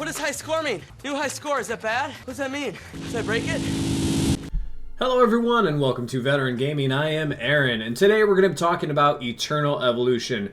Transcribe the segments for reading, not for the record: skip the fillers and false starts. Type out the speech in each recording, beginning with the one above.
What does high score mean? New high score, is that bad? What does that mean? Should I break it? Hello everyone and welcome to VetAaron Gaming. I am Aaron and today we're going to be talking about Eternal Evolution.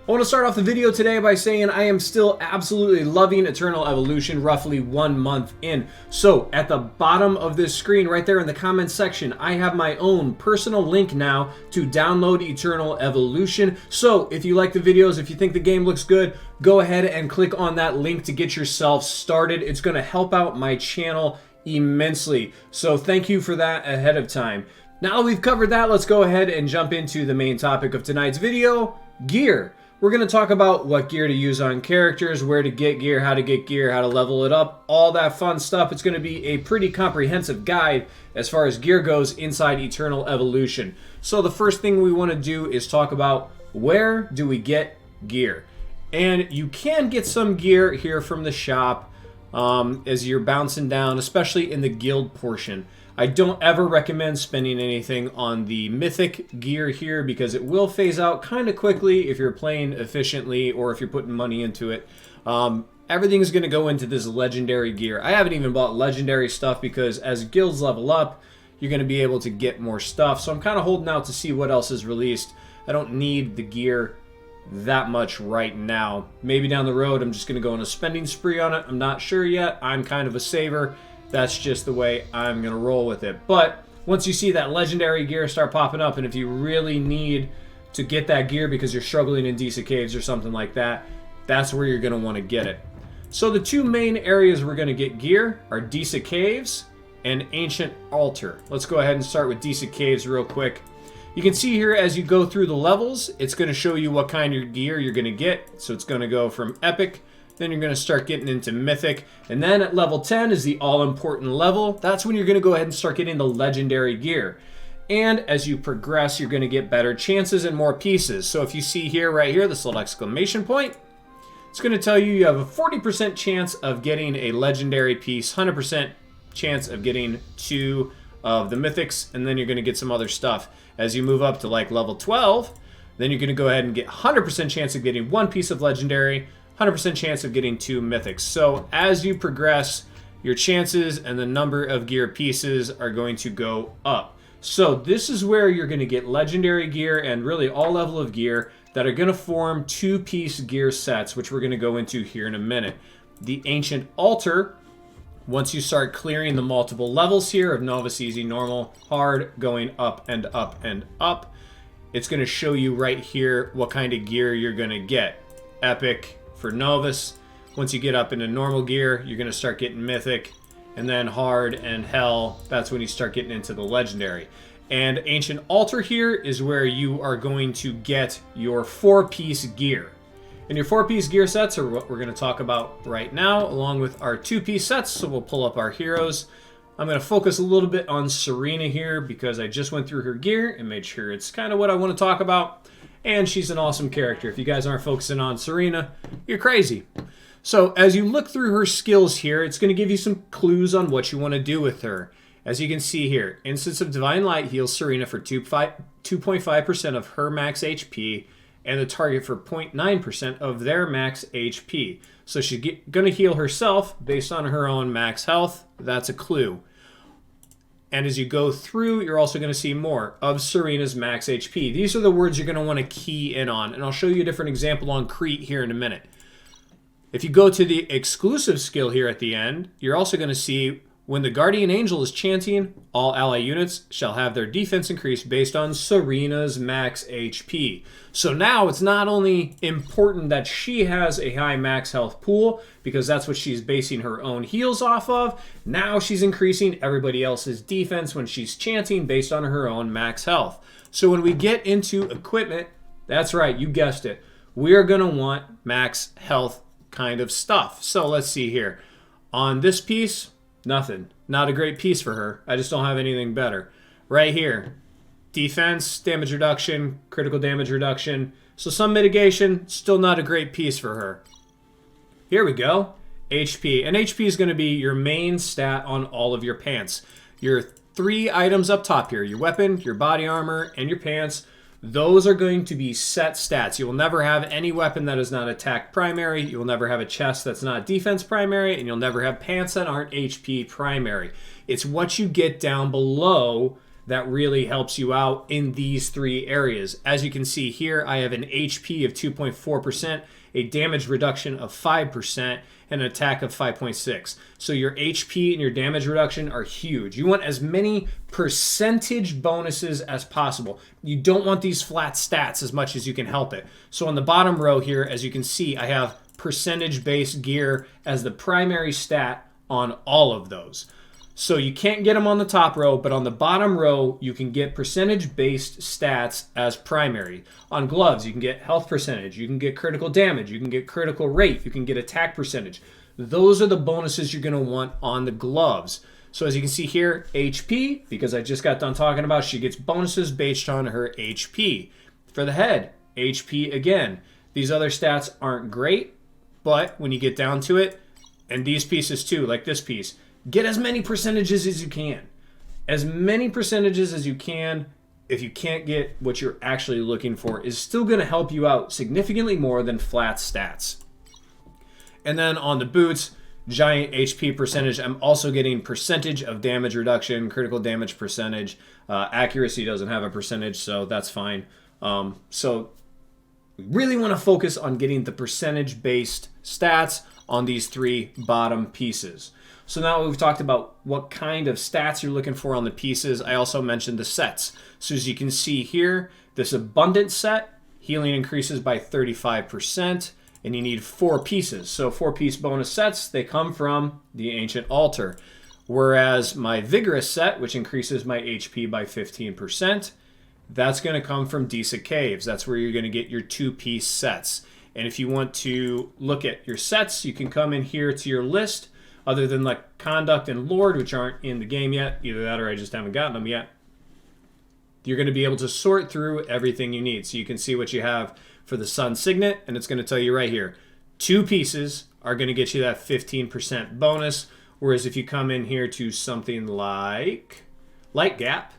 I want to start off the video today by saying I am still absolutely loving Eternal Evolution roughly 1 month in. So at the bottom of this screen right there in the comments section, I have my own personal link now to download Eternal Evolution. So if you like the videos, if you think the game looks good, go ahead and click on that link to get yourself started. It's going to help out my channel immensely. So thank you for that ahead of time. Now that we've covered that, let's go ahead and jump into the main topic of tonight's video, gear. We're going to talk about what gear to use on characters, where to get gear, how to level it up, all that fun stuff. It's going to be a pretty comprehensive guide as far as gear goes inside Eternal Evolution. So the first thing we want to do is talk about where do we get gear. And you can get some gear here from the shop as you're bouncing down, especially in the guild portion. I don't ever recommend spending anything on the mythic gear here because it will phase out kind of quickly if you're playing efficiently or if you're putting money into it. Everything's going to go into this legendary gear. I haven't even bought legendary stuff because as guilds level up, you're going to be able to get more stuff. So I'm kind of holding out to see what else is released. I don't need the gear that much right now. Maybe down the road I'm just going to go on a spending spree on it. I'm not sure yet. I'm kind of a saver. That's just the way I'm going to roll with it. But once you see that legendary gear start popping up, and if you really need to get that gear because you're struggling in decent caves or something like that, that's where you're going to want to get it. So the two main areas we're going to get gear are decent caves and ancient altar. Let's go ahead and start with decent caves real quick. You can see here as you go through the levels, it's going to show you what kind of gear you're going to get. So it's going to go from epic, then you're going to start getting into mythic, and then at level 10 is the all-important level. That's when you're going to go ahead and start getting the legendary gear. And as you progress, you're going to get better chances and more pieces. So if you see here, right here, this little exclamation point, it's going to tell you you have a 40% chance of getting a legendary piece, 100% chance of getting 2 of the mythics, and then you're going to get some other stuff. As you move up to like level 12, then you're going to go ahead and get 100% chance of getting 1 piece of legendary, 100% chance of getting 2 mythics. So as you progress, your chances and the number of gear pieces are going to go up. So this is where you're going to get legendary gear and really all level of gear that are going to form 2-piece gear sets, which we're going to go into here in a minute. The ancient altar, once you start clearing the multiple levels here of novice, easy, normal, hard, going up and up and up, it's going to show you right here what kind of gear you're going to get. Epic for novice. Once you get up into normal gear, you're going to start getting mythic, and then hard and hell, that's when you start getting into the legendary. And ancient altar here is where you are going to get your 4-piece gear. And your 4-piece gear sets are what we're going to talk about right now, along with our 2-piece sets. So we'll pull up our heroes. I'm going to focus a little bit on Serena here because I just went through her gear and made sure it's kind of what I want to talk about. And she's an awesome character. If you guys aren't focusing on Serena, you're crazy. So as you look through her skills here, it's going to give you some clues on what you want to do with her. As you can see here, Instance of Divine Light heals Serena for 2.5% of her max HP and the target for 0.9% of their max HP. So she's going to heal herself based on her own max health. That's a clue. And as you go through, you're also going to see more of Serena's max HP. These are the words you're going to want to key in on. And I'll show you a different example on Crete here in a minute. If you go to the exclusive skill here at the end, you're also going to see when the Guardian Angel is chanting, all ally units shall have their defense increased based on Serena's max HP. So now it's not only important that she has a high max health pool, because that's what she's basing her own heals off of, now she's increasing everybody else's defense when she's chanting based on her own max health. So when we get into equipment, that's right, you guessed it, we're going to want max health kind of stuff. So let's see here. On this piece, nothing. Not a great piece for her. I just don't have anything better. Right here, defense, damage reduction, critical damage reduction. So some mitigation, still not a great piece for her. Here we go. HP. And HP is going to be your main stat on all of your pants. Your 3 items up top here, your weapon, your body armor, and your pants, Those are going to be set stats. You will never have any weapon that is not attack primary. You will never have a chest that's not defense primary. And you'll never have pants that aren't HP primary. It's what you get down below that really helps you out in these three areas. As you can see here, I have an HP of 2.4%, a damage reduction of 5%, and an attack of 5.6. So your HP and your damage reduction are huge. You want as many percentage bonuses as possible. You don't want these flat stats as much as you can help it. So on the bottom row here, as you can see, I have percentage-based gear as the primary stat on all of those. So you can't get them on the top row, but on the bottom row, you can get percentage-based stats as primary. On gloves, you can get health percentage, you can get critical damage, you can get critical rate, you can get attack percentage. Those are the bonuses you're going to want on the gloves. So as you can see here, HP, because I just got done talking about, she gets bonuses based on her HP. For the head, HP again. These other stats aren't great, but when you get down to it, and these pieces too, like this piece, get as many percentages as you can. As many percentages as you can, if you can't get what you're actually looking for, is still going to help you out significantly more than flat stats. And then on the boots, giant HP percentage, I'm also getting percentage of damage reduction, critical damage percentage. Accuracy doesn't have a percentage, so that's fine. So we really want to focus on getting the percentage-based stats on these three bottom pieces. So now we've talked about what kind of stats you're looking for on the pieces. I also mentioned the sets. So as you can see here, this abundant set, healing increases by 35%, and you need 4 pieces. So 4-piece bonus sets, they come from the Ancient Altar. Whereas my vigorous set, which increases my HP by 15%, that's going to come from Disa Caves. That's where you're going to get your 2-piece sets. And if you want to look at your sets, you can come in here to your list. Other than like Conduct and Lord, which aren't in the game yet, either that or I just haven't gotten them yet, you're going to be able to sort through everything you need. So you can see what you have for the Sun Signet, and it's going to tell you right here, 2 pieces are going to get you that 15% bonus, whereas if you come in here to something like Light Gap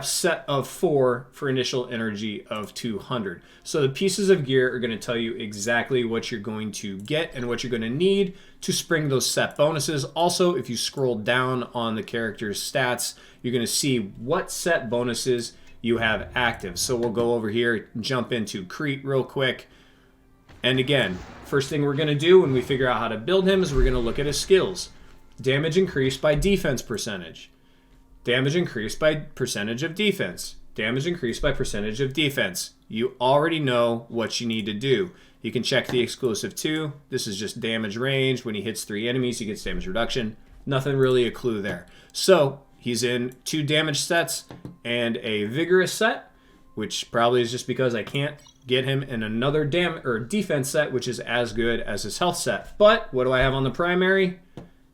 set of 4 for initial energy of 200. So the pieces of gear are going to tell you exactly what you're going to get and what you're going to need to spring those set bonuses. Also, if you scroll down on the character's stats, you're going to see what set bonuses you have active. So we'll go over here, jump into Crete real quick. And again, first thing we're going to do when we figure out how to build him is we're going to look at his skills. Damage increased by defense percentage. Damage increased by percentage of defense. Damage increased by percentage of defense. You already know what you need to do. You can check the exclusive too. This is just damage range. When he hits 3 enemies, he gets damage reduction. Nothing really a clue there. So he's in 2 damage sets and a vigorous set, which probably is just because I can't get him in another defense set, which is as good as his health set. But what do I have on the primary?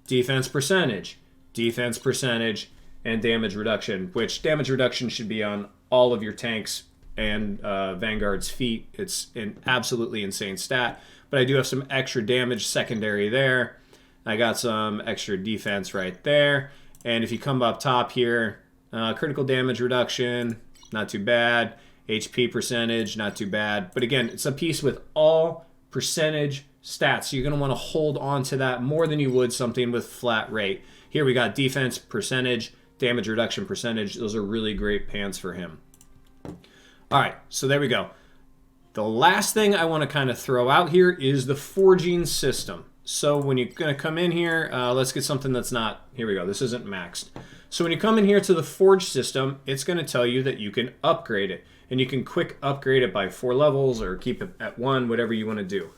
Defense percentage, and damage reduction, which damage reduction should be on all of your tanks and Vanguard's feet. It's an absolutely insane stat, but I do have some extra damage secondary there. I got some extra defense right there. And if you come up top here, critical damage reduction, not too bad. HP percentage, not too bad. But again, it's a piece with all percentage stats. So you're going to want to hold on to that more than you would something with flat rate. Here we got defense percentage, damage reduction percentage. Those are really great pants for him. All right, so there we go. The last thing I want to kind of throw out here is the forging system. So when you're going to come in here, let's get something that's not, here we go, this isn't maxed. So when you come in here to the forge system, it's going to tell you that you can upgrade it. And you can quick upgrade it by 4 levels or keep it at 1, whatever you want to do.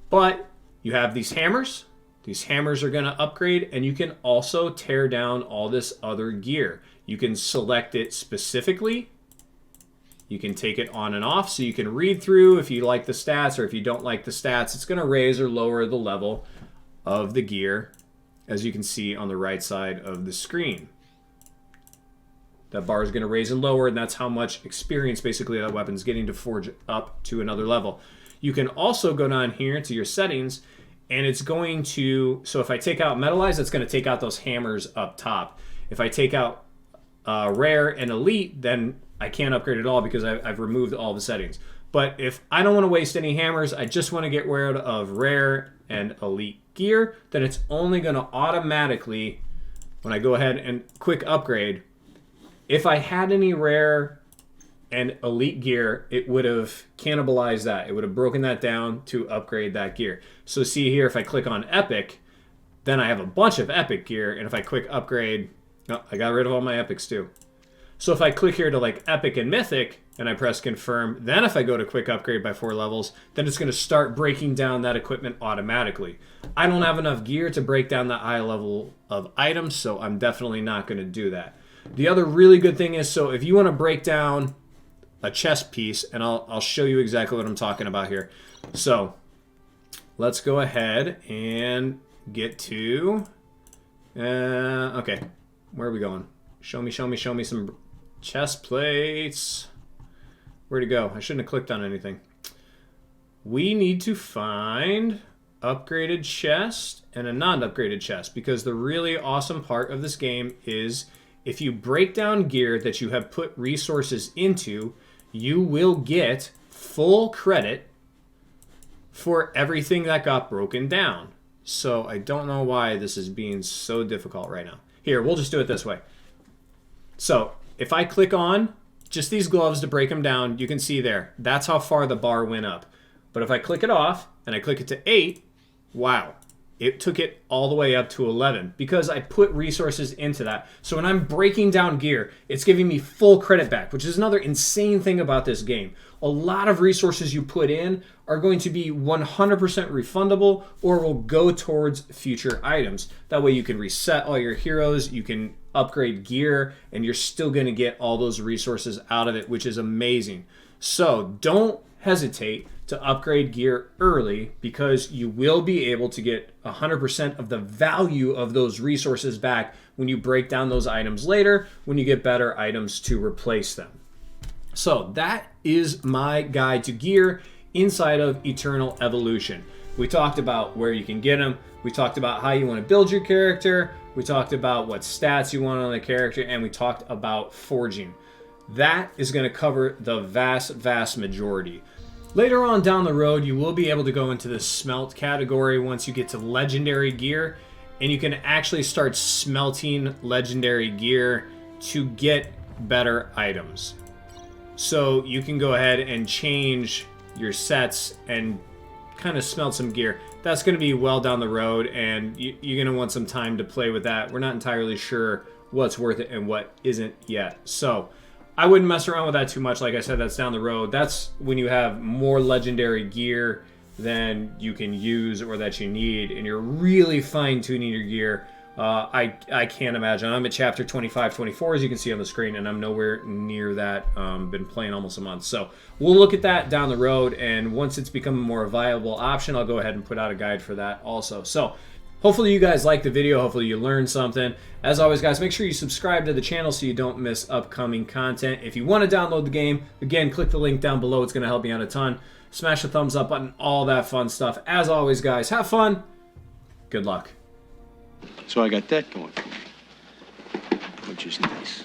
But you have these hammers. These hammers are going to upgrade, and you can also tear down all this other gear. You can select it specifically. You can take it on and off, so you can read through if you like the stats, or if you don't like the stats, it's going to raise or lower the level of the gear, as you can see on the right side of the screen. That bar is going to raise and lower, and that's how much experience basically that weapon's getting to forge up to another level. You can also go down here to your settings, and it's going to, so if I take out Metalize, it's going to take out those hammers up top. If I take out Rare and Elite, then I can't upgrade at all because I've removed all the settings. But if I don't want to waste any hammers, I just want to get rid of rare and elite gear, then it's only going to automatically, when I go ahead and quick upgrade, if I had any rare and elite gear, it would have cannibalized that. It would have broken that down to upgrade that gear. So see here, if I click on epic, then I have a bunch of epic gear, and if I quick upgrade, oh, I got rid of all my epics too. So if I click here to like epic and mythic, and I press confirm, then if I go to quick upgrade by 4 levels, then it's going to start breaking down that equipment automatically. I don't have enough gear to break down that high level of items, so I'm definitely not going to do that. The other really good thing is, so if you want to break down a chest piece, and I'll show you exactly what I'm talking about here. So let's go ahead and get to, okay, where are we going? Show me some chest plates. Where'd it go? I shouldn't have clicked on anything. We need to find upgraded chest and a non-upgraded chest, because the really awesome part of this game is if you break down gear that you have put resources into, you will get full credit for everything that got broken down. So I don't know why this is being so difficult right now. Here, we'll just do it this way. So if I click on just these gloves to break them down, you can see there, that's how far the bar went up. But if I click it off and I click it to 8, wow, it took it all the way up to 11 because I put resources into that. So when I'm breaking down gear, it's giving me full credit back, which is another insane thing about this game. A lot of resources you put in are going to be 100% refundable or will go towards future items. That way you can reset all your heroes, you can upgrade gear, and you're still going to get all those resources out of it, which is amazing. So don't hesitate to upgrade gear early, because you will be able to get 100% of the value of those resources back when you break down those items later, when you get better items to replace them. So that is my guide to gear inside of Eternal Evolution. We talked about where you can get them. We talked about how you want to build your character. We talked about what stats you want on the character, and we talked about forging. That is going to cover the vast majority. Later on down the road, you will be able to go into the smelt category once you get to legendary gear, and you can actually start smelting legendary gear to get better items. So you can go ahead and change your sets and kind of smelt some gear. That's going to be well down the road, and you're going to want some time to play with that. We're not entirely sure what's worth it and what isn't yet. So I wouldn't mess around with that too much. Like I said, that's down the road. That's when you have more legendary gear than you can use or that you need, and you're really fine-tuning your gear. I can't imagine. I'm at chapter 25, 24, as you can see on the screen, and I'm nowhere near that. Been playing almost a month. So we'll look at that down the road, and once it's become a more viable option, I'll go ahead and put out a guide for that also. So hopefully you guys liked the video. Hopefully you learned something. As always, guys, make sure you subscribe to the channel so you don't miss upcoming content. If you want to download the game, again, click the link down below. It's going to help me out a ton. Smash the thumbs up button, all that fun stuff. As always, guys, have fun. Good luck. So I got that going for me, which is nice.